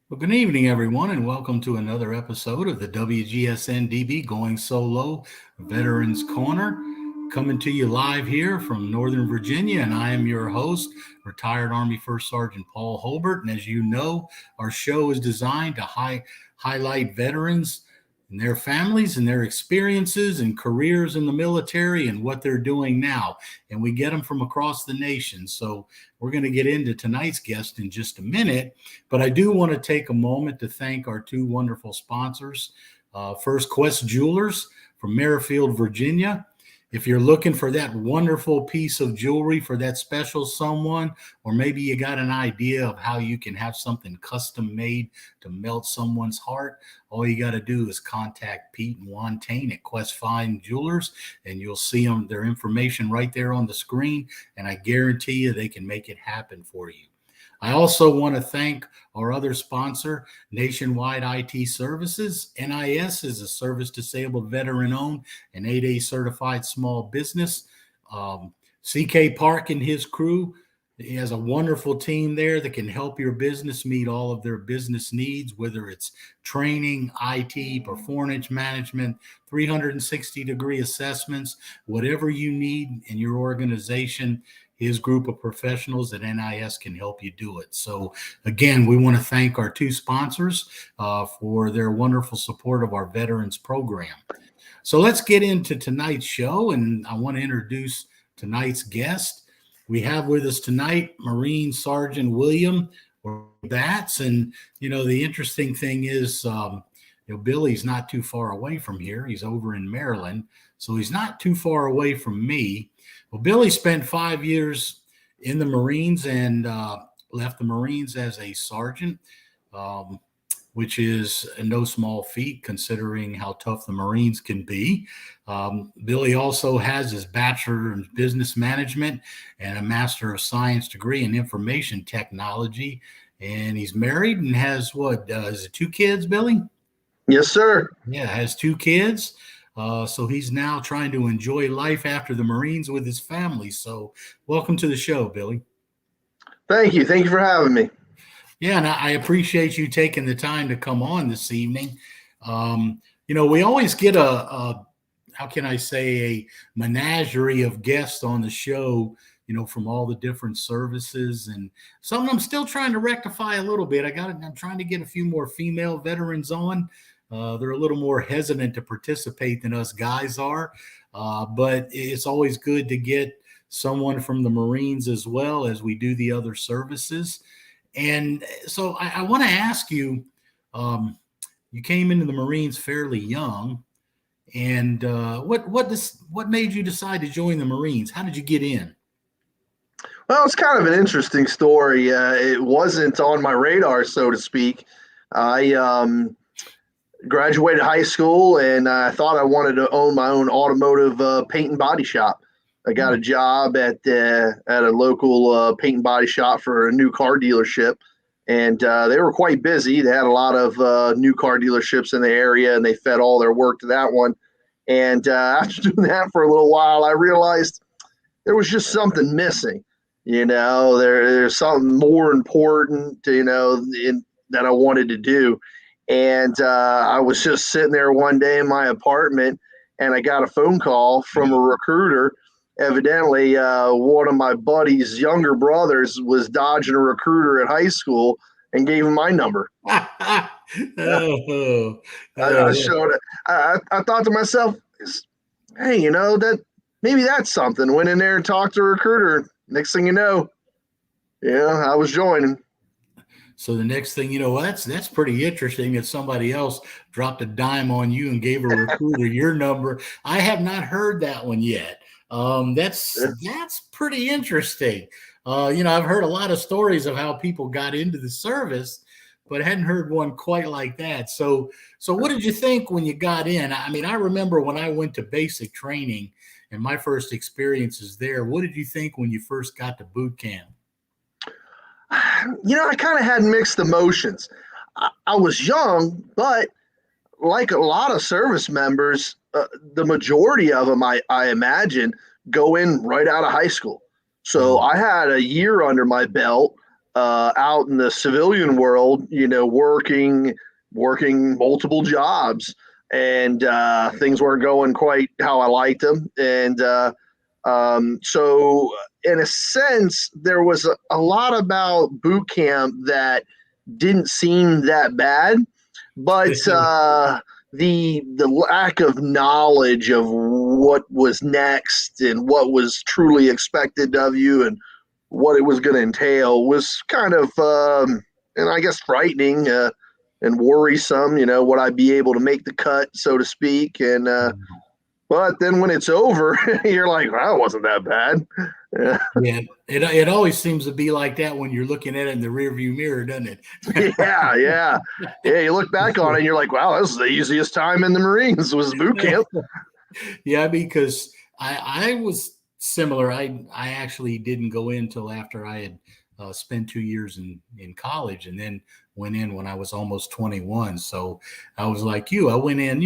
Well, good evening, everyone, and welcome to another episode of the WGSN-DB Going Solo Veterans Corner, coming to you live here from Northern Virginia. And I am your host, retired Army First Sergeant Paul Holbert. And as you know, our show is designed to highlight veterans and their families and their experiences and careers in the military and what they're doing now. And we get them from across the nation. So we're going to get into tonight's guest in just a minute, but I do want to take a moment to thank our two wonderful sponsors. First, Quest Jewelers from Merrifield, Virginia. If you're looking for that wonderful piece of jewelry for that special someone, or maybe you got an idea of how you can have something custom made to melt someone's heart, all you got to do is contact Pete and Wantain at Quest Fine Jewelers, and you'll see their information right there on the screen, and I guarantee you they can make it happen for you. I also want to thank our other sponsor, Nationwide IT Services. NIS is a service-disabled veteran-owned and 8A certified small business. CK Park and his crew, he has a wonderful team there that can help your business meet all of their business needs, whether it's training, IT, performance management, 360-degree assessments, whatever you need in your organization. His group of professionals at NIS can help you do it. So again, we want to thank our two sponsors for their wonderful support of our veterans program. So let's get into tonight's show, and I want to introduce tonight's guest. We have with us tonight Marine Sergeant William Batts, and the interesting thing is, Billy's not too far away from here. He's over in Maryland, so he's not too far away from me. Well, Billy spent 5 years in the Marines and left the Marines as a sergeant, which is no small feat considering how tough the Marines can be. Billy also has his Bachelor in Business Management and a Master of Science degree in Information Technology. And he's married and has is it 2 kids, Billy? Yes, sir. Yeah, has 2 kids. So he's now trying to enjoy life after the Marines with his family. So welcome to the show, Billy. Thank you. Thank you for having me. Yeah, and I appreciate you taking the time to come on this evening. We always get how can I say, a menagerie of guests on the show, from all the different services, and something I'm still trying to rectify a little bit. I'm trying to get a few more female veterans on. They're a little more hesitant to participate than us guys are, but it's always good to get someone from the Marines as well as we do the other services. And so I want to ask you, you came into the Marines fairly young, and what made you decide to join the Marines? How did you get in? Well, it's kind of an interesting story. It wasn't on my radar, so to speak. I graduated high school, and I thought I wanted to own my own automotive paint and body shop. I got a job at a local paint and body shop for a new car dealership, and they were quite busy. They had a lot of new car dealerships in the area, and they fed all their work to that one. And after doing that for a little while, I realized there was just something missing. There's something more important, that I wanted to do. And I was just sitting there one day in my apartment, and I got a phone call from a recruiter. Evidently, one of my buddy's younger brothers was dodging a recruiter at high school and gave him my number. I showed it. I thought to myself, hey, that maybe that's something. Went in there and talked to a recruiter. Next thing you know, I was joining. So the next thing you know, that's pretty interesting that somebody else dropped a dime on you and gave a recruiter your number. I have not heard that one yet. That's pretty interesting. I've heard a lot of stories of how people got into the service, but I hadn't heard one quite like that. So what did you think when you got in? I mean, I remember when I went to basic training and my first experiences there. What did you think when you first got to boot camp? I kind of had mixed emotions. I was young, but like a lot of service members, the majority of them, I imagine, go in right out of high school. So I had a year under my belt out in the civilian world, working multiple jobs, and things weren't going quite how I liked them. And so in a sense, there was a lot about boot camp that didn't seem that bad, but the lack of knowledge of what was next and what was truly expected of you and what it was going to entail was kind of, and I guess frightening and worrisome. Would I be able to make the cut, so to speak? And but then when it's over, you're like, well, it wasn't that bad. Yeah, it always seems to be like that when you're looking at it in the rearview mirror, doesn't it? Yeah. You look back on it and you're like, wow, this is the easiest time in the Marines was boot camp. Yeah, because I was similar. I actually didn't go in until after I had spent 2 years in college, and then went in when I was almost 21. So I was like you. I went in,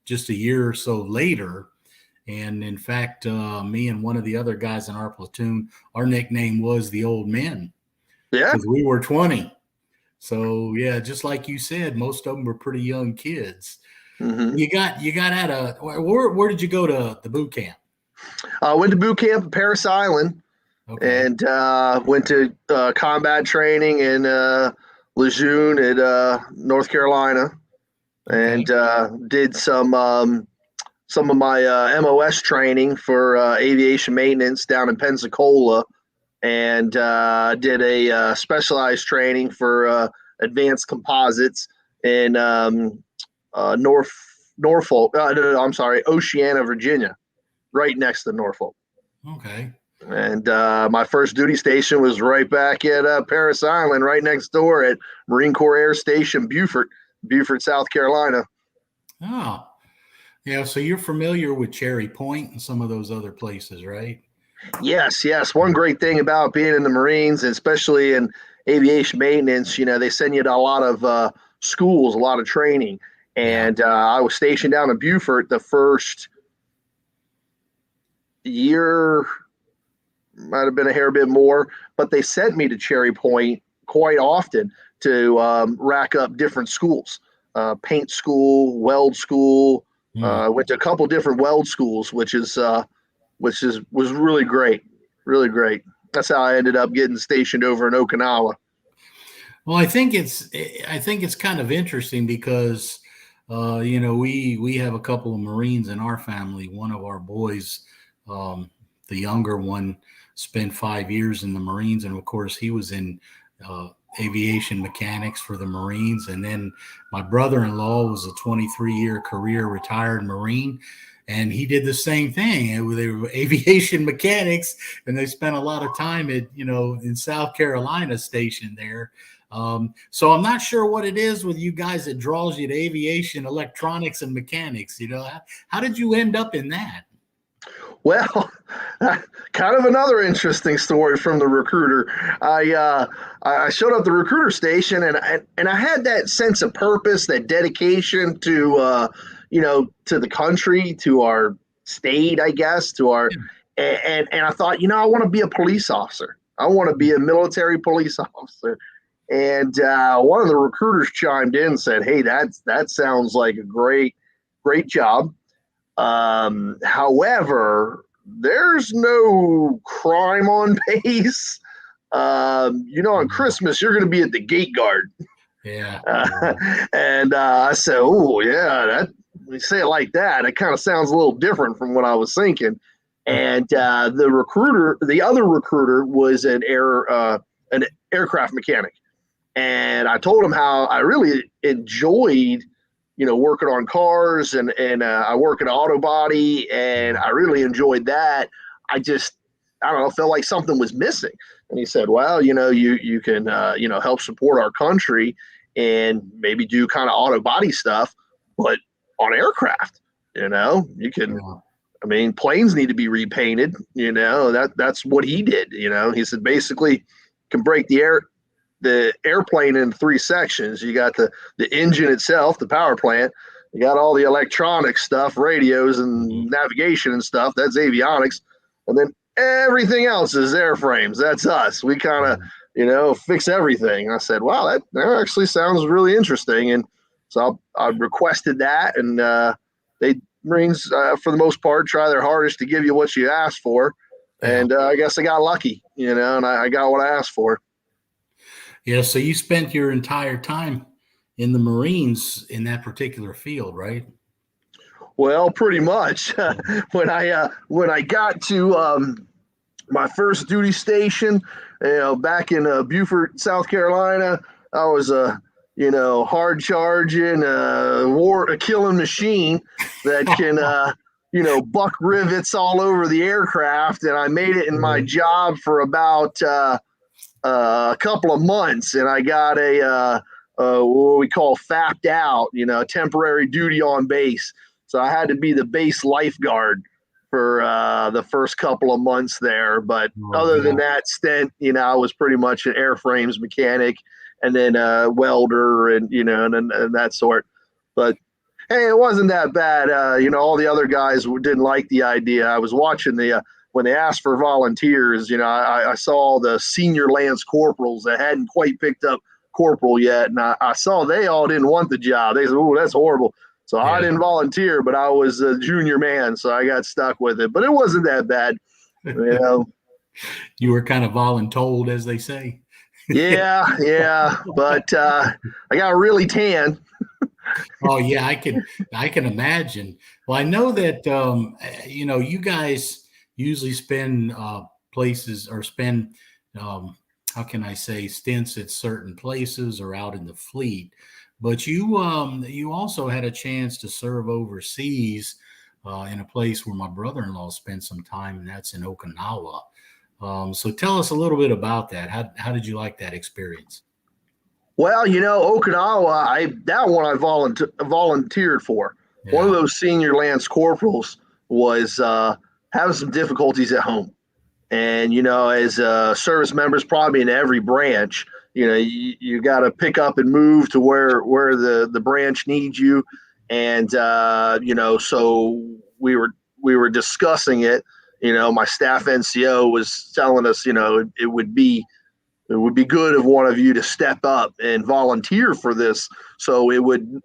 just a year or so later. And in fact, me and one of the other guys in our platoon, our nickname was the Old Men. Yeah. Because we were 20. So yeah, just like you said, most of them were pretty young kids. Mm-hmm. You got out of where did you go to the boot camp? I went to boot camp at Parris Island. Okay. And went to combat training in Lejeune at North Carolina. Okay. And did some of my MOS training for aviation maintenance down in Pensacola, and did a specialized training for advanced composites in Oceana, Virginia, right next to Norfolk. Okay. And my first duty station was right back at Parris Island, right next door at Marine Corps Air Station, Beaufort, South Carolina. Oh, yeah. So you're familiar with Cherry Point and some of those other places, right? Yes. One great thing about being in the Marines, and especially in aviation maintenance, they send you to a lot of schools, a lot of training. And I was stationed down in Beaufort the first year, might have been a hair bit more, but they sent me to Cherry Point quite often to rack up different schools, paint school, weld school. Went to a couple different weld schools, which was really great, really great. That's how I ended up getting stationed over in Okinawa. Well, I think it's kind of interesting because we have a couple of Marines in our family. One of our boys, the younger one, spent 5 years in the Marines, and of course he was in aviation mechanics for the Marines. And then my brother-in-law was a 23-year career retired Marine, and he did the same thing. They were aviation mechanics, and they spent a lot of time at in South Carolina stationed there. So I'm not sure what it is with you guys that draws you to aviation, electronics, and mechanics. How did you end up in that? Well, kind of another interesting story from the recruiter. I showed up at the recruiter station, and I had that sense of purpose, that dedication to to the country, to our state, I guess, and I thought, I want to be a police officer. I want to be a military police officer. And one of the recruiters chimed in and said, "Hey, that sounds like a great job. However, there's no crime on base. On Christmas, you're going to be at the gate guard." Yeah. And I said, "Oh, yeah, when you say it like that, it kind of sounds a little different from what I was thinking." And the other recruiter was an aircraft mechanic. And I told him how I really enjoyed working on cars, and I work at auto body, and I really enjoyed that. I don't know, felt like something was missing. And he said, "Well, you can help support our country and maybe do kind of auto body stuff, but on aircraft, you can." I mean, planes need to be repainted. That's what he did. He said basically can break the airplane in 3 sections. You got the engine itself, the power plant. You got all the electronic stuff, radios and navigation and stuff. That's avionics. And then everything else is airframes. That's us. We kind of, fix everything. I said, wow, that actually sounds really interesting. And so I requested that, and they Marines, for the most part, try their hardest to give you what you asked for. Yeah. And I guess I got lucky, and I got what I asked for. Yeah. So you spent your entire time in the Marines in that particular field, right? Well, pretty much. When I got to my first duty station, back in Beaufort, South Carolina, I was a hard charging a killing machine that can buck rivets all over the aircraft, and I made it in my job for about a couple of months, and I got what we call fapped out, temporary duty on base. So I had to be the base lifeguard for the first couple of months there. But other than that stint, I was pretty much an airframes mechanic, and then a welder, and and that sort. But hey, it wasn't that bad. All the other guys didn't like the idea. I was watching when they asked for volunteers. I saw the senior lance corporals that hadn't quite picked up corporal yet, and I saw they all didn't want the job. They said, "Oh, that's horrible." So I didn't volunteer, but I was a junior man, so I got stuck with it. But it wasn't that bad, You were kind of voluntold, as they say. Yeah. But I got really tan. Oh yeah, I can imagine. Well, I know that you guys usually spend places or spend how can I say stints at certain places or out in the fleet, but you also had a chance to serve overseas in a place where my brother-in-law spent some time, and that's in Okinawa. So tell us a little bit about that. How did you like that experience? Well, Okinawa, that one I volunteered for. One of Yeah. those senior lance corporals was having some difficulties at home. And, as service members, probably in every branch, you got to pick up and move to where the branch needs you. And, so we were discussing it. My staff NCO was telling us, it would be good of one of you to step up and volunteer for this. So it would,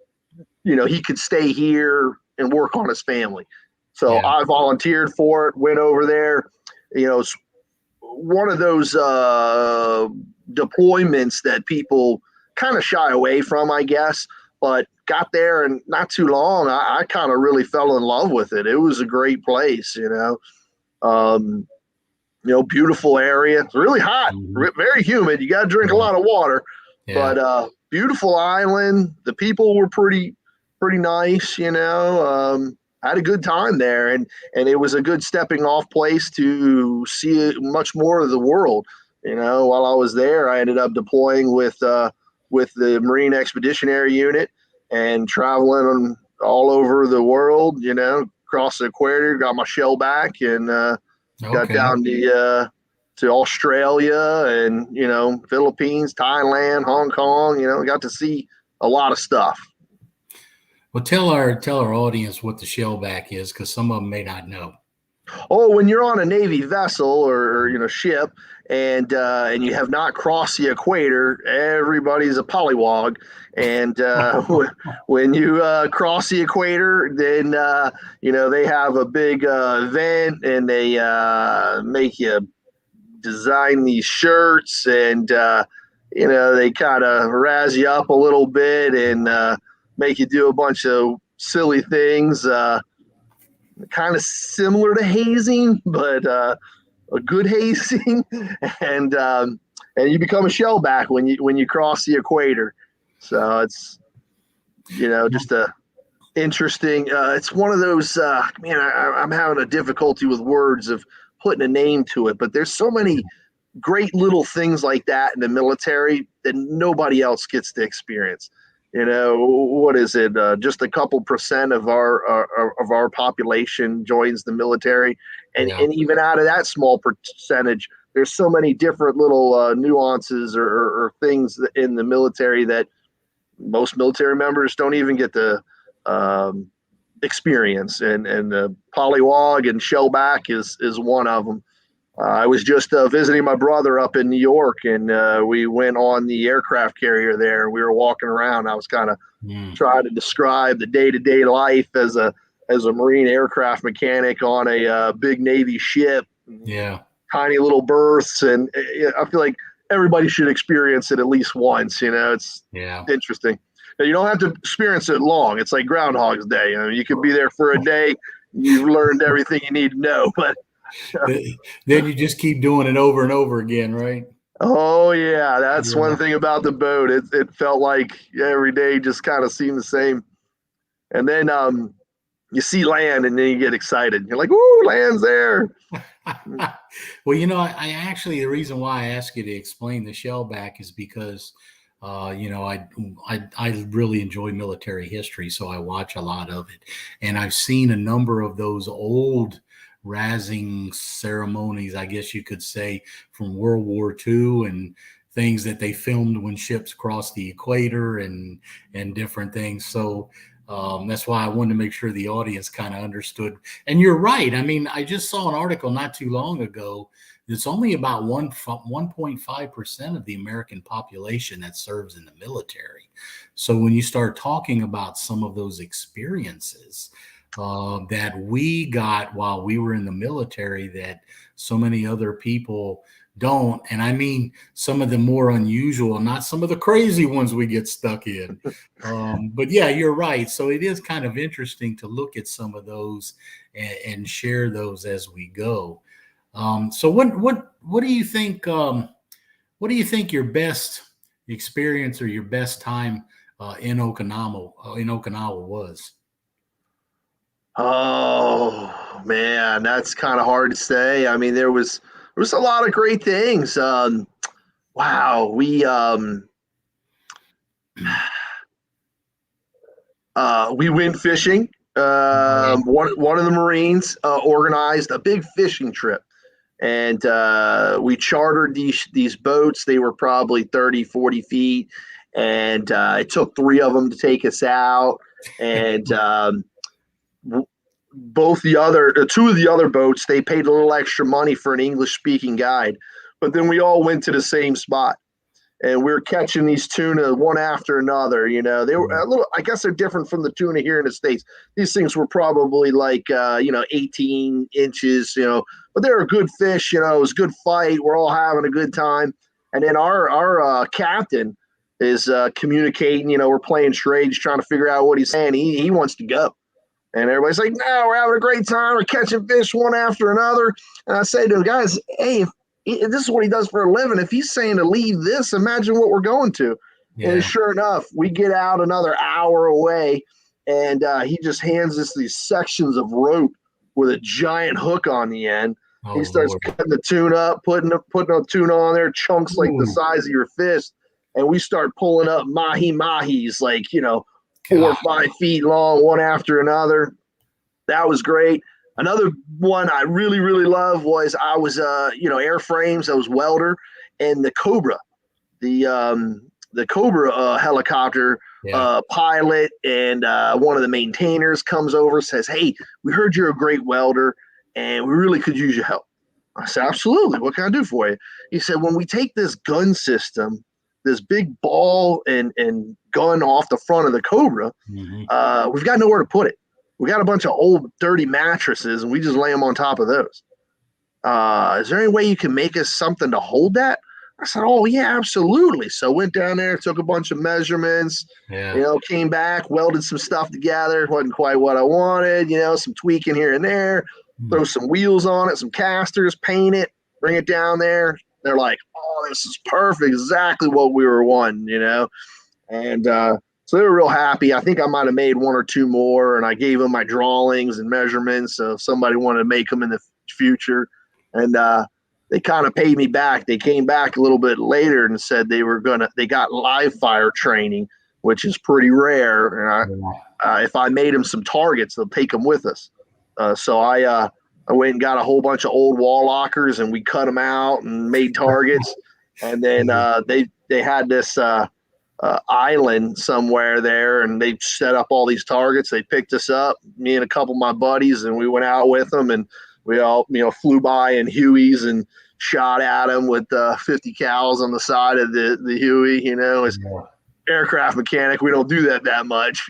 he could stay here and work on his family. So Yeah. I volunteered for it, went over there. It's one of those deployments that people kind of shy away from, I guess, but got there and not too long, I kind of really fell in love with it. It was a great place, um, beautiful area. It's really hot, Mhm. very humid. You got to drink a Yeah. lot of water, Yeah. but beautiful island. The people were pretty nice. Had a good time there, and it was a good stepping off place to see much more of the world. While I was there, I ended up deploying with the Marine Expeditionary Unit and traveling all over the world. Across the equator, got my shell back, and got Okay. down to Australia and Philippines, Thailand, Hong Kong. Got to see a lot of stuff. Well, tell our audience what the shellback is, because some of them may not know. Oh, when you're on a Navy vessel or ship, and you have not crossed the equator, everybody's a pollywog. And when you cross the equator, then they have a big event, and they make you design these shirts, and they kind of razz you up a little bit, and make you do a bunch of silly things. Kind of similar to hazing, but a good hazing, and you become a shellback when you cross the equator. So it's just a interesting. It's one of those. Man, I'm having a difficulty with words of putting a name to it, but there's so many great little things like that in the military that nobody else gets to experience. What is it? Just a couple percent of our population joins the military, and Yeah. even out of that small percentage, there's so many different little nuances or things in the military that most military members don't even get to experience. And the polywog and shellback is one of them. I was just visiting my brother up in New York, and we went on the aircraft carrier there. We were walking around. I was kind of Mm, trying to describe the day-to-day life as a Marine aircraft mechanic on a big Navy ship, yeah. tiny little berths, and I feel like everybody should experience it at least once. It's Yeah. interesting. Now, you don't have to experience it long. It's like Groundhog's Day. You could be there for a day. You've learned everything you need to know, but Then you just keep doing it over and over again, right? oh yeah, that's Yeah. one thing about the boat. It felt like every day just kind of seemed the same. And then you see land, and then you get excited. You're like, "Ooh, land's there!" Well, I actually, the reason why I ask you to explain the shellback is because, I really enjoy military history, so I watch a lot of it, and I've seen a number of those old razzing ceremonies, I guess you could say, from World War II, and things that they filmed when ships crossed the equator, and different things. So that's why I wanted to make sure the audience kind of understood. And you're right. I mean, I just saw an article not too long ago. It's only about 1.5% of the American population that serves in the military. So when you start talking about some of those experiences that we got while we were in the military, that so many other people don't, and I mean some of the more unusual, not some of the crazy ones we get stuck in. But yeah, you're right. So it is kind of interesting to look at some of those and share those as we go. So what do you think? What do you think your best experience or your best time in Okinawa was? Oh man, that's kind of hard to say. I mean, there was a lot of great things. Wow, we went fishing. Yeah. One of the Marines organized a big fishing trip, and we chartered these boats. They were probably 30, 40 feet, and it took three of them to take us out. And both the other two of the other boats, they paid a little extra money for an English speaking guide, but then we all went to the same spot, and we were catching these tuna one after another. They were a little, I guess they're different from the tuna here in the States. These things were probably like 18 inches, but they were good fish. It was a good fight. We're all having a good time. And then our captain is communicating. We're playing charades, trying to figure out what he's saying. He wants to go. And everybody's like, "No, we're having a great time. We're catching fish one after another." And I say to the guys, "Hey, if this is what he does for a living, if he's saying to leave this, imagine what we're going to." And Yeah. sure enough, we get out another hour away, and he just hands us these sections of rope with a giant hook on the end. He Oh starts Lord. cutting the tuna up, putting a tuna on there, chunks like the Ooh, size of your fist, and we start pulling up mahi mahis, like 4 or 5 feet long, one after another. That was great. Another one I really, really love was I was, airframes. I was welder, and the Cobra helicopter yeah. pilot and one of the maintainers comes over, says, "Hey, we heard you're a great welder, and we really could use your help." I said, "Absolutely. What can I do for you?" He said, "When we take this gun system, this big ball and gun off the front of the Cobra, Hmm. we've got nowhere to put it. We got a bunch of old, dirty mattresses, and we just lay them on top of those. Is there any way you can make us something to hold that?" I said, "Oh, yeah, absolutely." So went down there, took a bunch of measurements, Yeah. came back, welded some stuff together. Wasn't quite what I wanted, some tweaking here and there. Hmm. Throw some wheels on it, some casters, paint it, bring it down there. They're like, "Oh, this is perfect, exactly what we were wanting." And so they were real happy. I think I might have made one or two more, and I gave them my drawings and measurements. So if somebody wanted to make them in the future, and they kind of paid me back. They came back a little bit later and said they got live fire training, which is pretty rare. And if I made them some targets, they'll take them with us. So I went and got a whole bunch of old wall lockers, and we cut them out and made targets. And then they had this island somewhere there, and they set up all these targets. They picked us up, me and a couple of my buddies, and we went out with them and We all, flew by in Hueys and shot at them with 50 cals on the side of the Huey. As aircraft mechanic, we don't do that much.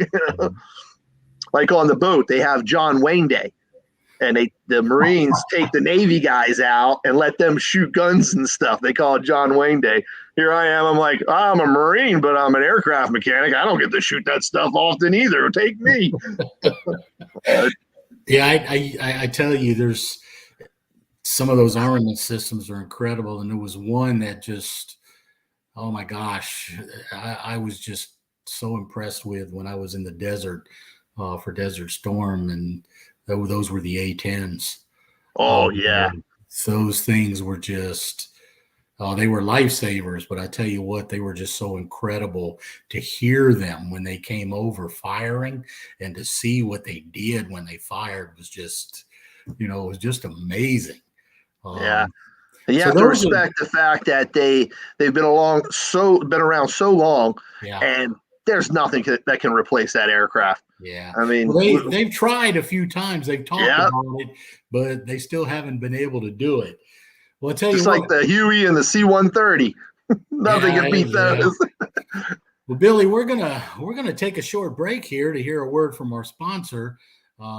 Like on the boat, they have John Wayne Day, and the Marines take the Navy guys out and let them shoot guns and stuff. They call it John Wayne Day. Here I am. I'm like, I'm a Marine, but I'm an aircraft mechanic. I don't get to shoot that stuff often either. Take me. Yeah, I tell you, there's some of those armament systems are incredible, and there was one that just, oh my gosh, I was just so impressed with when I was in the desert for Desert Storm, and those were the A-10s. Oh yeah, those things were just. They were lifesavers, but I tell you what, they were just so incredible to hear them when they came over firing, and to see what they did when they fired was just, it was just amazing. Yeah. And you have to respect the fact that they've been around so long, yeah, and there's nothing that can replace that aircraft. Yeah. I mean, they've tried a few times. They've talked about it, but they still haven't been able to do it. Well, I'll tell you what. Just like the Huey and the C-130. Nothing can beat those. Well, Billy, we're gonna take a short break here to hear a word from our sponsor.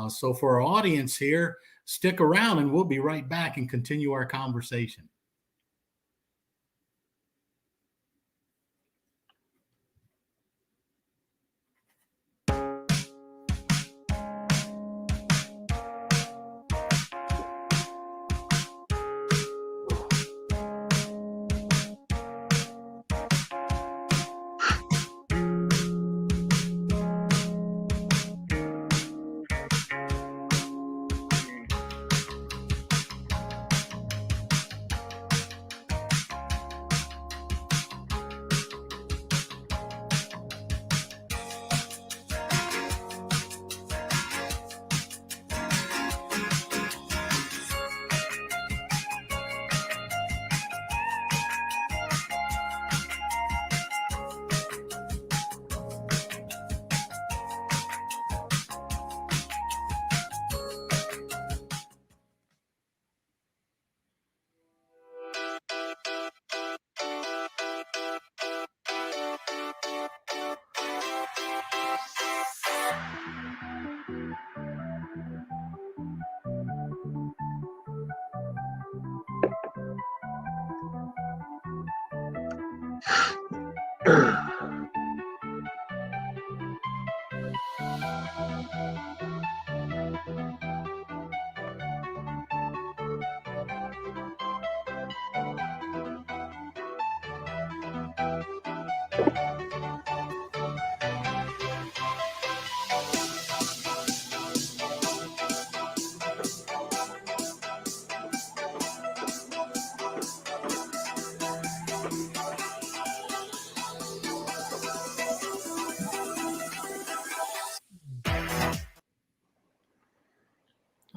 So for our audience here, stick around and we'll be right back and continue our conversation.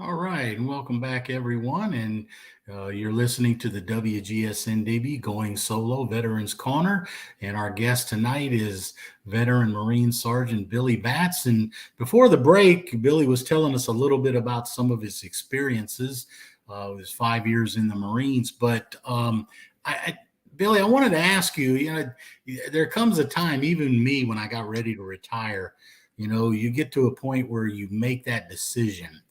All right, and welcome back, everyone. And you're listening to the WGSN-DB Going Solo Veterans Corner. And our guest tonight is veteran Marine Sergeant Billy Batts. And before the break, Billy was telling us a little bit about some of his experiences with his 5 years in the Marines. But Billy, I wanted to ask you, there comes a time, even me, when I got ready to retire, you get to a point where you make that decision.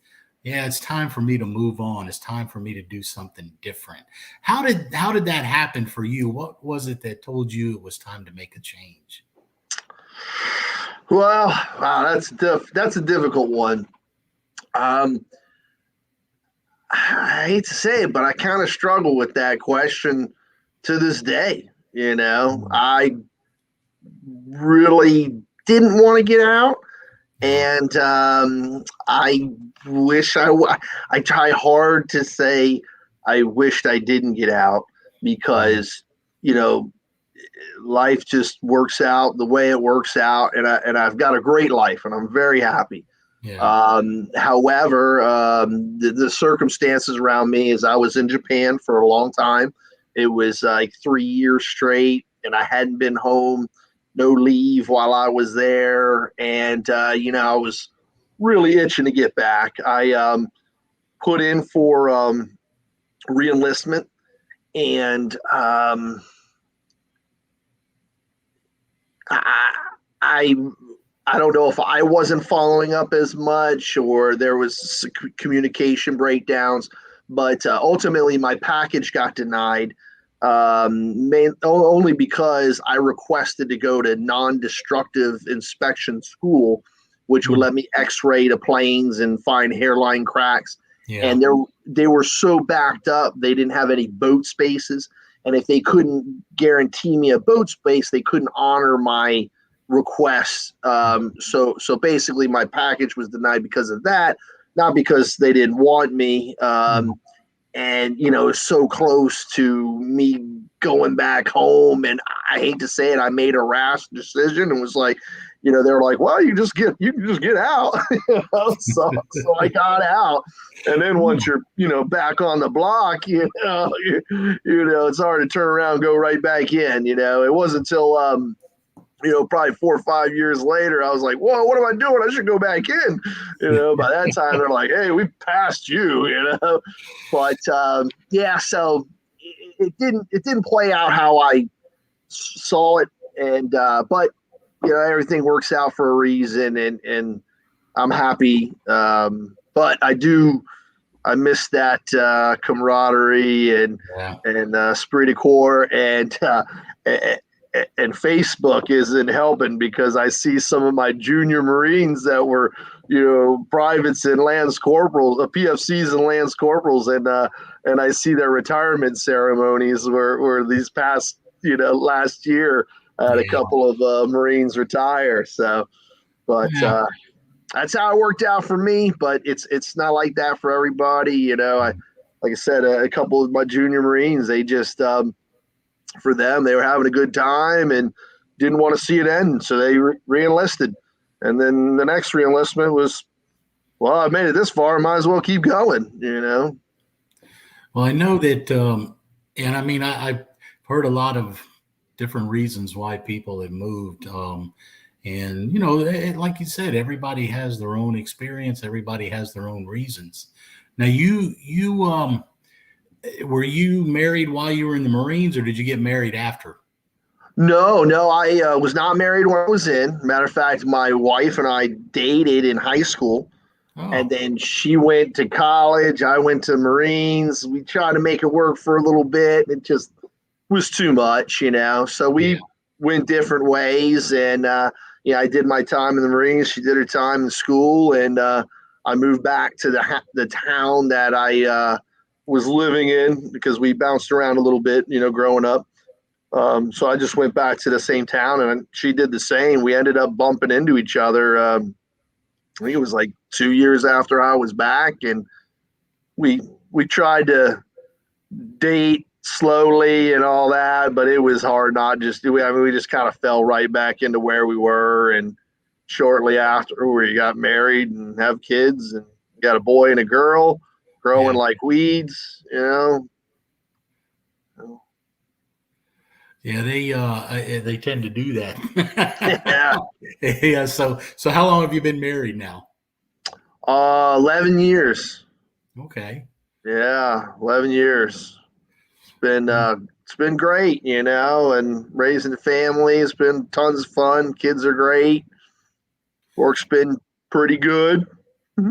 Yeah, it's time for me to move on. It's time for me to do something different. How did that happen for you? What was it that told you it was time to make a change? Well, wow, that's a difficult one. I hate to say it, but I kind of struggle with that question to this day. I really didn't want to get out. And I wish I try hard to say I wished I didn't get out, because life just works out the way it works out, and I've got a great life, and I'm very happy. Yeah. However, the circumstances around me is I was in Japan for a long time. It was like 3 years straight, and I hadn't been home. No leave while I was there. And, I was really itching to get back. I put in for reenlistment, and I don't know if I wasn't following up as much or there was communication breakdowns, but ultimately my package got denied, only because I requested to go to non-destructive inspection school, which would let me X-ray the planes and find hairline cracks. Yeah. And they were so backed up, they didn't have any boat spaces. And if they couldn't guarantee me a boat space, they couldn't honor my requests. So basically my package was denied because of that, not because they didn't want me. And, you know, it's so close to me going back home. And I hate to say it, I made a rash decision and was like, you know, they were like, well, you can just get out. So I got out. And then once you're, you know, back on the block, you know, it's hard to turn around and go right back in. You know, it wasn't until, you know, probably 4 or 5 years later, I was like, whoa, what am I doing? I should go back in. You know, by that time, they're like, hey, we passed you, you know. But, yeah, so it didn't play out how I saw it. And, but, you know, everything works out for a reason, and I'm happy. But I miss that camaraderie and esprit de corps, and Facebook isn't helping, because I see some of my junior Marines that were, you know, privates and lance corporals, PFCs and lance corporals, and I see their retirement ceremonies were these past, you know, last year. I had a couple of Marines retire. So, but that's how it worked out for me. But it's not like that for everybody. You know, like I said, a couple of my junior Marines, they just, for them, they were having a good time and didn't want to see it end. So they re-enlisted. And then the next re-enlistment was, well, I made it this far, might as well keep going, you know? Well, I know that, and I mean, I've heard a lot of different reasons why people have moved. And, you know, like you said, everybody has their own experience. Everybody has their own reasons. Now, were you married while you were in the Marines, or did you get married after? No, I was not married when I was in. Matter of fact, my wife and I dated in high school. And then she went to college. I went to Marines. We tried to make it work for a little bit. It just was too much, you know. So we went different ways. And, I did my time in the Marines. She did her time in school. And I moved back to the town that I was living in, because we bounced around a little bit, you know, growing up. So I just went back to the same town, and she did the same. We ended up bumping into each other. I think it was like 2 years after I was back, and we tried to date slowly and all that, but it was hard not just to. I mean, we just kind of fell right back into where we were, and shortly after we got married and have kids, and got a boy and a girl growing like weeds, you know. Yeah, they tend to do that. Yeah. So how long have you been married now? 11 years. Okay. Yeah, 11 years. It's been great, you know, and raising a family. It's been tons of fun. Kids are great. Work's been pretty good.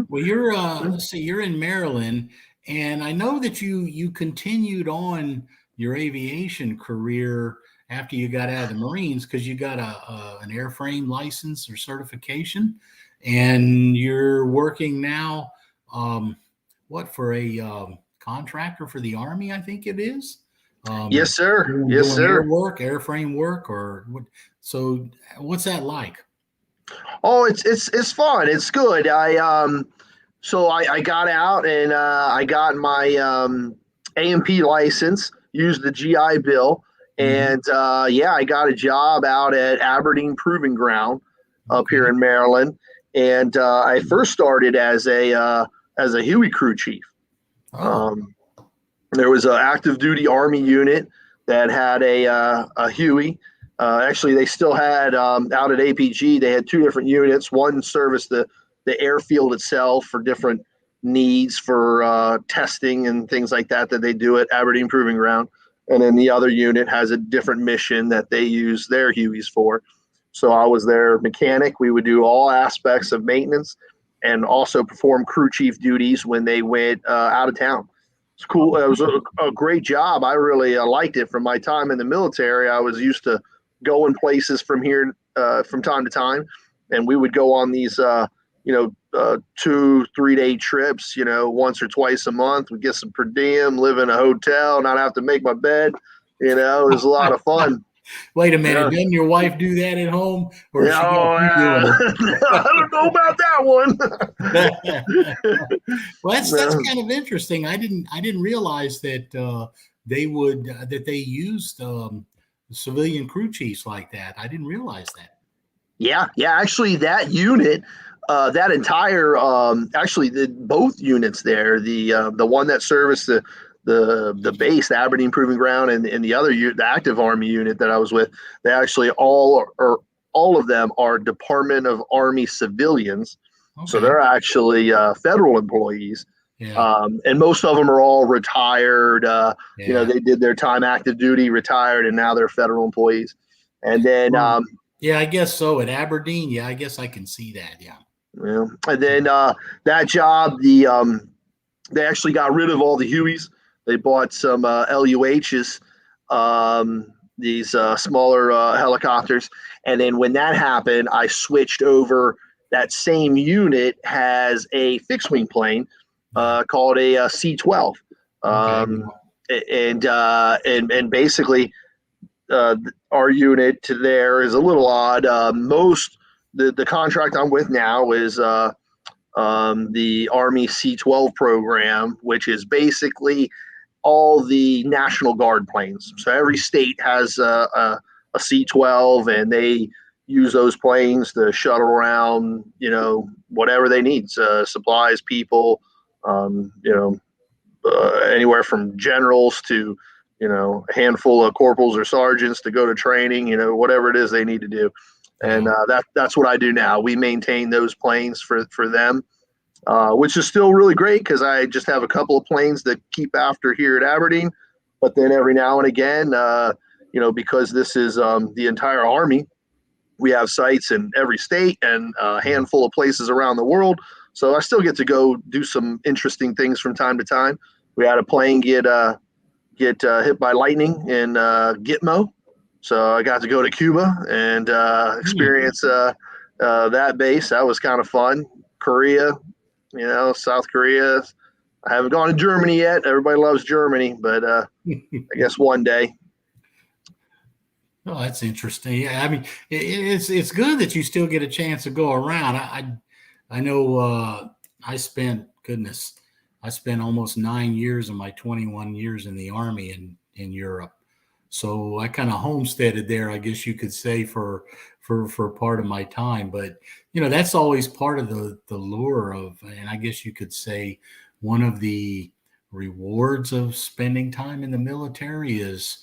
Well, let's see, you're in Maryland, and I know that you continued on your aviation career after you got out of the Marines, because you got an airframe license or certification, and you're working now, for a contractor for the Army, I think it is. Yes, sir. Yes, sir. sir. Airframe work, or what? So, what's that like? Oh, it's fun. It's good. So I got out, and I got my A&P license, used the GI Bill, and I got a job out at Aberdeen Proving Ground up here in Maryland, and I first started as a Huey crew chief. There was an active duty Army unit that had a Huey. Actually, they still had out at APG. They had two different units. One serviced the airfield itself for different needs for testing and things like that they do at Aberdeen Proving Ground. And then the other unit has a different mission that they use their Hueys for. So I was their mechanic. We would do all aspects of maintenance and also perform crew chief duties when they went out of town. It's cool. It was a great job. I really liked it. From my time in the military, I was used to going places from here from time to time, and we would go on these 2-3 day trips, once or twice a month. We get some per diem, live in a hotel, not have to make my bed. It was a lot of fun. Wait a minute, doesn't your wife do that at home, or is she got you doing it? I don't know about that one. Well, that's kind of interesting. I didn't realize that they used civilian crew chiefs like that. I didn't realize that. Yeah. Actually, that unit, that entire both units there, the one that serviced the base, the Aberdeen Proving Ground, and the other the active Army unit that I was with, they actually all of them are Department of Army civilians. Okay. So they're actually federal employees. Yeah. And most of them are all retired. They did their time active duty, retired, and now they're federal employees. And then, I guess so. At Aberdeen, I guess I can see that. Yeah. Yeah. And then that job, they actually got rid of all the Hueys. They bought some LUHs, these smaller helicopters. And then when that happened, I switched over. That same unit has a fixed wing plane called a C-12. And basically our unit to there is a little odd. The contract I'm with now is the Army C-12 program, which is basically all the National Guard planes. So every state has a C-12, and they use those planes to shuttle around, whatever they need, supplies, people, anywhere from generals to, a handful of corporals or sergeants to go to training, whatever it is they need to do. And that's what I do now. We maintain those planes for them, which is still really great because I just have a couple of planes that keep after here at Aberdeen. But then every now and again, because this is the entire Army, we have sites in every state and a handful of places around the world. So I still get to go do some interesting things from time to time. We had a plane get hit by lightning in Gitmo. So I got to go to Cuba and experience that base. That was kind of fun. Korea, South Korea. I haven't gone to Germany yet. Everybody loves Germany, but I guess one day. Oh, that's interesting. Yeah, I mean, it's good that you still get a chance to go around. I know I spent almost 9 years of my 21 years in the Army in Europe. So I kind of homesteaded there, I guess you could say, for part of my time. But, that's always part of the lure of, and I guess you could say one of the rewards of spending time in the military is,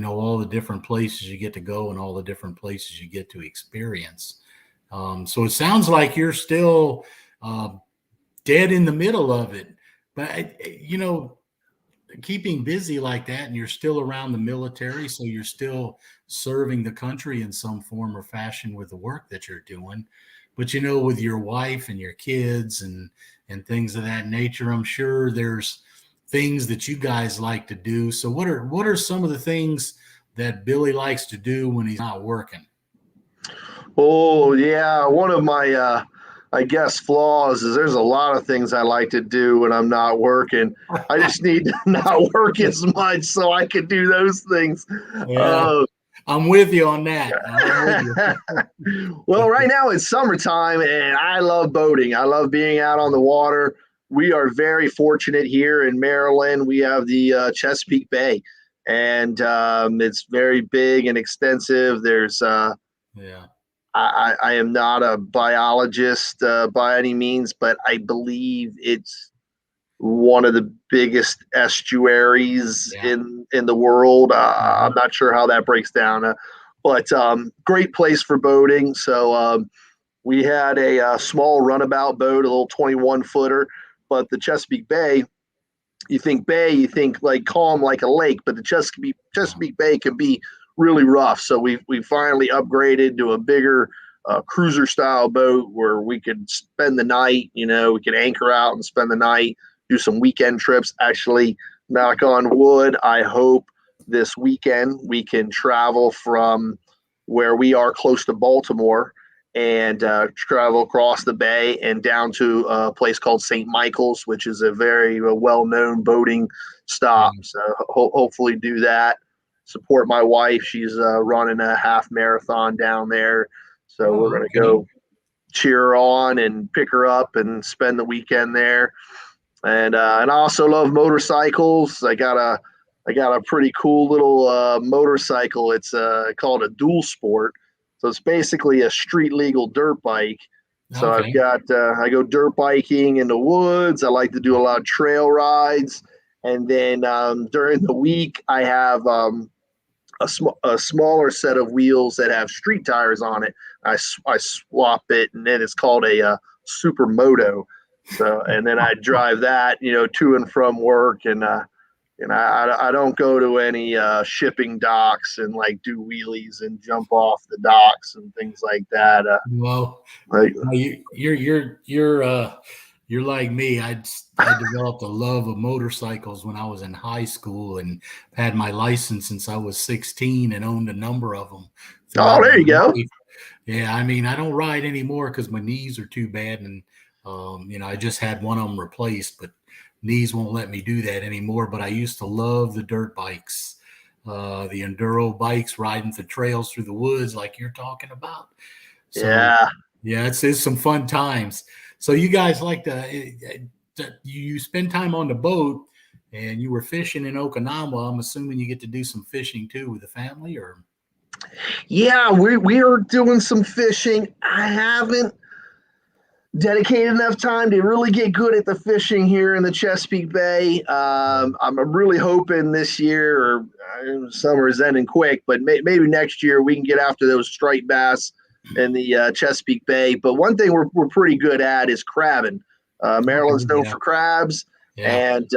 all the different places you get to go and all the different places you get to experience. So it sounds like you're still dead in the middle of it. But, keeping busy like that, and you're still around the military, so you're still serving the country in some form or fashion with the work that you're doing. But with your wife and your kids and things of that nature, I'm sure there's things that you guys like to do. So what are some of the things that Billy likes to do when he's not working? Oh yeah, one of my I guess flaws is there's a lot of things I like to do when I'm not working. I just need to not work as much so I can do those things. Yeah, I'm with you on that. Well, right now it's summertime and I love boating. I love being out on the water. We are very fortunate here in Maryland. We have the Chesapeake Bay, and it's very big and extensive. There's I am not a biologist by any means, but I believe it's one of the biggest estuaries in the world. I'm not sure how that breaks down, but great place for boating. So we had a small runabout boat, a little 21-footer but the Chesapeake Bay, you think like calm like a lake, but the Chesapeake Bay can be really rough. So we finally upgraded to a bigger cruiser style boat where we could spend the night. We could anchor out and spend the night, do some weekend trips. Actually, knock on wood, I hope this weekend we can travel from where we are close to Baltimore and travel across the bay and down to a place called St. Michael's, which is a very well-known boating stop. So hopefully do that. Support my wife. She's running a half marathon down there. So we're going to go cheer her on and pick her up and spend the weekend there. And I also love motorcycles. I got a pretty cool little motorcycle. It's called a dual sport. So it's basically a street legal dirt bike. So I've got I go dirt biking in the woods. I like to do a lot of trail rides. And then during the week, I have a smaller set of wheels that have street tires on it. I swap it, and then it's called a supermoto. So, and then I drive that, to and from work, and I don't go to any shipping docks and like do wheelies and jump off the docks and things like that. You're like me. I developed a love of motorcycles when I was in high school and had my license since I was 16 and owned a number of them. Oh, there you go. Yeah, I mean, I don't ride anymore because my knees are too bad, and I just had one of them replaced, but knees won't let me do that anymore. But I used to love the dirt bikes, the enduro bikes, riding the trails through the woods like you're talking about. So, yeah, it's some fun times. So you guys like you spend time on the boat, and you were fishing in Okinawa. I'm assuming you get to do some fishing too with the family, or? Yeah, we are doing some fishing. I haven't dedicated enough time to really get good at the fishing here in the Chesapeake Bay. I'm really hoping this year, or summer is ending quick, but maybe next year we can get after those striped bass in the Chesapeake Bay. But one thing we're pretty good at is crabbing. Maryland's known for crabs. Yeah. And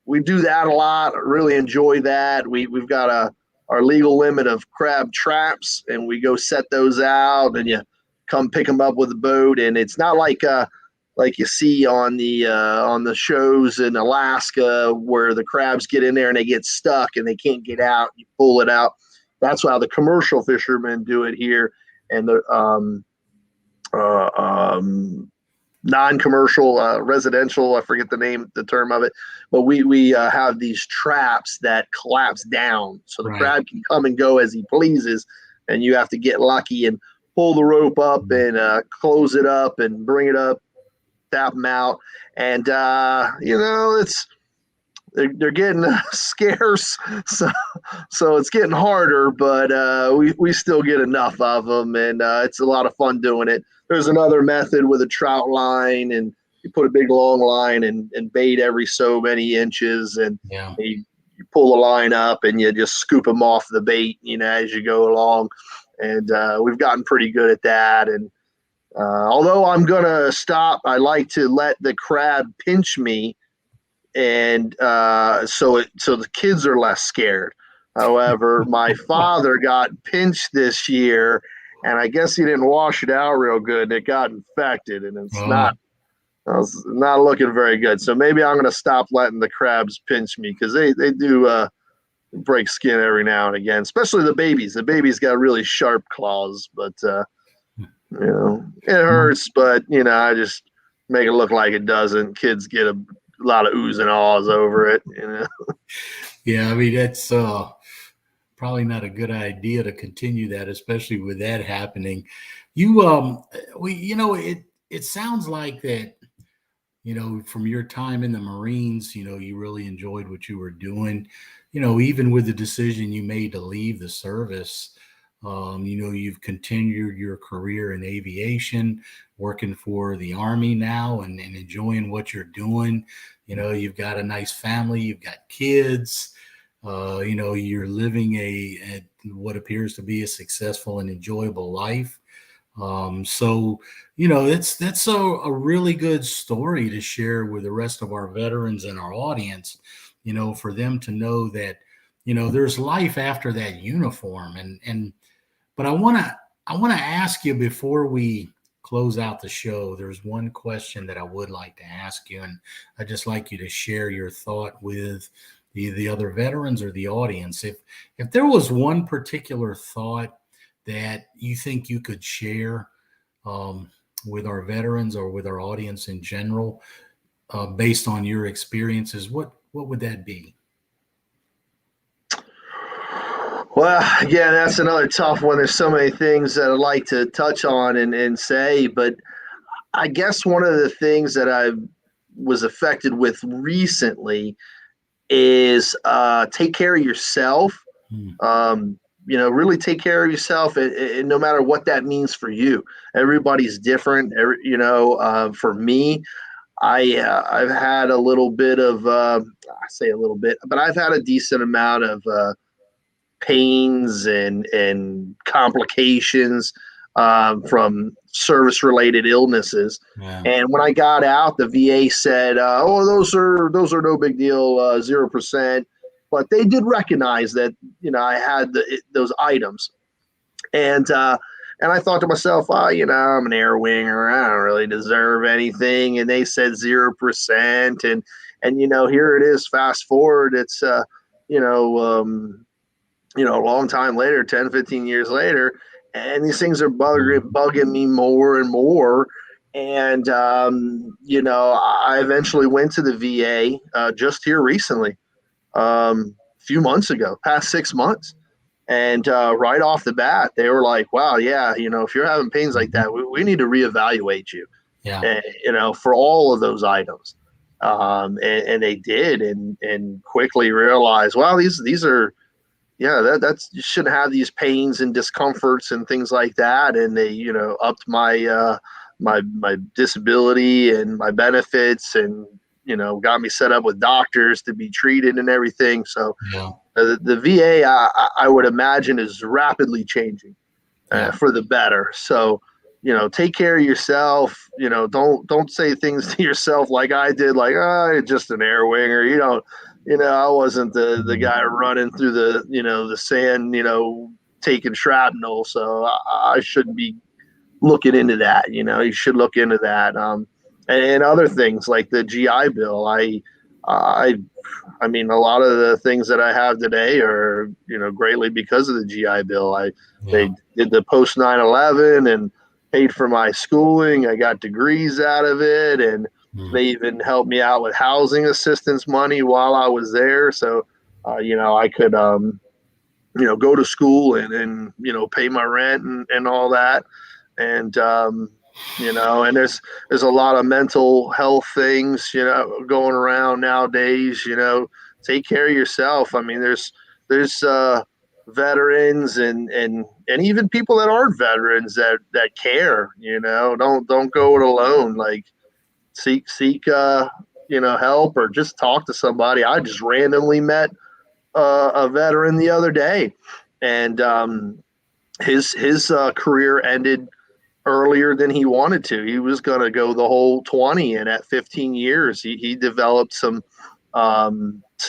we do that a lot. I really enjoy that. We've got our legal limit of crab traps, and we go set those out, and you come pick them up with a boat. And it's not like you see on the shows in Alaska where the crabs get in there and they get stuck and they can't get out. You pull it out. That's how the commercial fishermen do it here, and the non-commercial, residential, I forget the term of it, but we have these traps that collapse down, so the crab can come and go as he pleases, and you have to get lucky and pull the rope up and close it up and bring it up, tap them out, and they're getting scarce, so it's getting harder, but we still get enough of them, and it's a lot of fun doing it. There's another method with a trout line, and you put a big long line and bait every so many inches, and you pull the line up and you just scoop them off the bait, as you go along. And we've gotten pretty good at that. And although I'm going to stop, I like to let the crab pinch me, and so the kids are less scared. However, my father got pinched this year, and I guess he didn't wash it out real good, and it got infected, and it's not looking very good. So maybe I'm going to stop letting the crabs pinch me, because they do break skin every now and again, especially the babies. The babies got really sharp claws, but it hurts. But I just make it look like it doesn't. Kids get a lot of oohs and ahs over it. Yeah, I mean, that's probably not a good idea to continue that, especially with that happening. It sounds like that, from your time in the Marines, you really enjoyed what you were doing, even with the decision you made to leave the service. You've continued your career in aviation, working for the Army now, and enjoying what you're doing. You've got a nice family, you've got kids. You're living what appears to be a successful and enjoyable life. So, that's a really good story to share with the rest of our veterans and our audience, for them to know that, there's life after that uniform. But I want to ask you before we close out the show, there's one question that I would like to ask you, and I'd just like you to share your thought with the other veterans or the audience. If there was one particular thought that you think you could share with our veterans or with our audience in general, based on your experiences, what would that be? Well, again, that's another tough one. There's so many things that I'd like to touch on and say, but I guess one of the things that I was affected with recently is take care of yourself. Hmm. Really take care of yourself, and no matter what that means for you. Everybody's different. For me, I've had a little bit of I say a little bit, but I've had a decent amount of pains and complications from service related illnesses. Yeah. And when I got out, the VA said, "Oh, those are no big deal, 0%." But they did recognize that I had those items, and I thought to myself, I'm an air winger. I don't really deserve anything. And they said 0%, and here it is. Fast forward, it's you know a long time later, 10, 15 years later, and these things are bugging me more and more. And, I eventually went to the VA just here recently, a few months ago, past 6 months. And right off the bat, they were like, wow, yeah, if you're having pains like that, we need to reevaluate you, Yeah. and, for all of those items. And they did, and quickly realized, wow, these are, that's you shouldn't have these pains and discomforts and things like that. And they, upped my my disability and my benefits, and got me set up with doctors to be treated and everything. So Yeah. the VA, I would imagine, is rapidly changing Yeah. for the better. So take care of yourself. Don't say things to yourself like I did, like, oh, you're just an air winger. I wasn't the guy running through the sand, taking shrapnel. So I shouldn't be looking into that. You should look into that. And other things like the GI Bill. I mean, a lot of the things that I have today are, greatly because of the GI Bill. They did the post 9/11 and paid for my schooling. I got degrees out of it, and they even helped me out with housing assistance money while I was there. So, I could, go to school and pay my rent and all that. And, and there's a lot of mental health things, going around nowadays. Take care of yourself. I mean, there's veterans and even people that aren't veterans that care. Don't go it alone. Like seek help, or just talk to somebody. I just randomly met a veteran the other day, and his career ended earlier than he wanted to. He was going to go the whole 20, and at 15 years, he developed some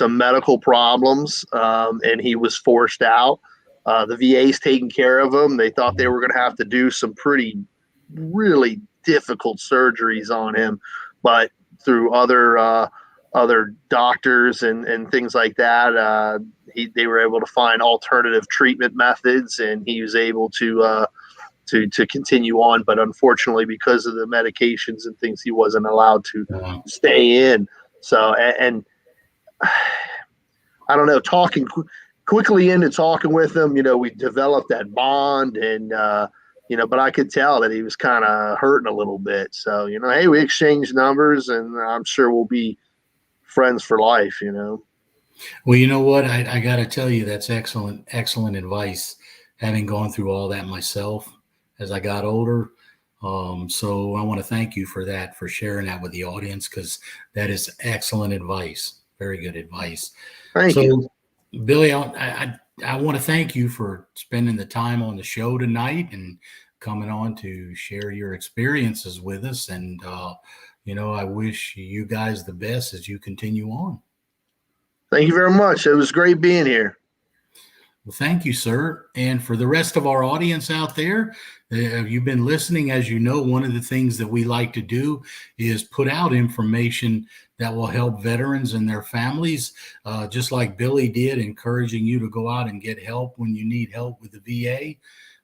medical problems, and he was forced out. The VA's taking care of him. They thought they were going to have to do some really difficult surgeries on him, but through other doctors and things like that, they were able to find alternative treatment methods, and he was able to continue on. But unfortunately, because of the medications and things, he wasn't allowed to stay in. So, and I don't know, quickly into talking with him, we developed that bond, and, but I could tell that he was kind of hurting a little bit. So, hey, we exchanged numbers, and I'm sure we'll be friends for life, Well, you know what? I got to tell you, that's excellent advice, having gone through all that myself as I got older. So I want to thank you for that, for sharing that with the audience, because that is excellent advice. Very good advice. Thank you. Billy, I want to thank you for spending the time on the show tonight and coming on to share your experiences with us. And, I wish you guys the best as you continue on. Thank you very much. It was great being here. Well, thank you, sir. And for the rest of our audience out there, you've been listening. As you know, one of the things that we like to do is put out information that will help veterans and their families, just like Billy did, encouraging you to go out and get help when you need help with the VA.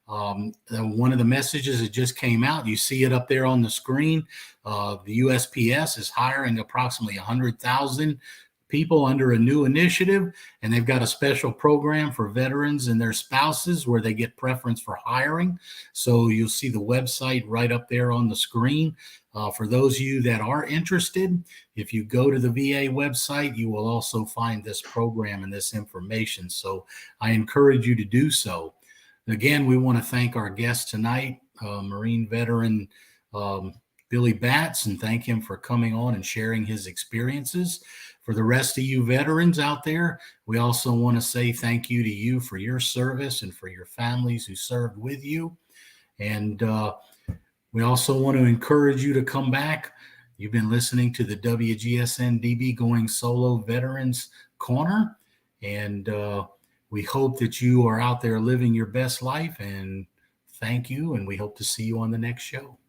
One of the messages that just came out, you see it up there on the screen. The USPS is hiring approximately 100,000 people under a new initiative, and they've got a special program for veterans and their spouses where they get preference for hiring. So you'll see the website right up there on the screen. For those of you that are interested, if you go to the VA website, you will also find this program and this information. So I encourage you to do so. Again, we want to thank our guest tonight, Marine veteran Billy Batts, and thank him for coming on and sharing his experiences. For the rest of you veterans out there, we also want to say thank you to you for your service and for your families who served with you. And we also want to encourage you to come back. You've been listening to the WGSN-DB Going Solo Veterans Corner. And we hope that you are out there living your best life. And thank you. And we hope to see you on the next show.